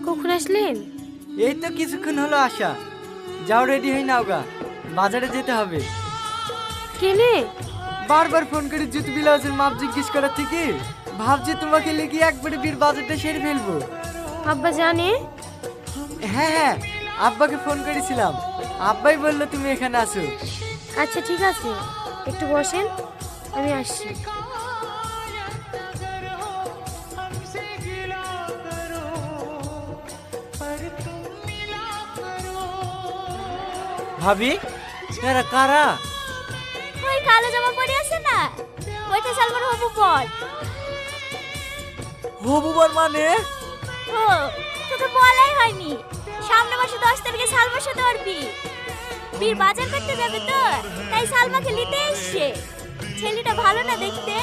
কখন আসলেন? এই তো কিছুক্ষণ হলো আসা। যাও, রেডি হয়ে নাও গা, বাজারে যেতে হবে। কেনে? বারবার ফোন করে জুতো ব্লাউজের মাপ জিজ্ঞেস করার থেকে ভাবছি তোমাকে লেগে একবারে বিয়ের বাজারটা সেরে ফেলবো। আব্বা জানে? হ্যাঁ হ্যাঁ, আব্বাকে ফোন করেছিলাম, আব্বাই বললো তুমি এখানে আসো। আচ্ছা ঠিক আছে, একটু বসেন, আমি আসছি। ভাবি, এরা কারা? ওই কালো জামা পরে আছে না, ওইটা সালমান হবু বল। হবুবার মানে? ও, তোকে বলাই হয়নি, সামনে মাসে 10 তারিখে সালমার সাথে ওর বিয়ে। বীর বাজার করতে যাবে তো, তাই সালমাকে নিতে এসছে। ছেলেটা ভালো না দেখতে?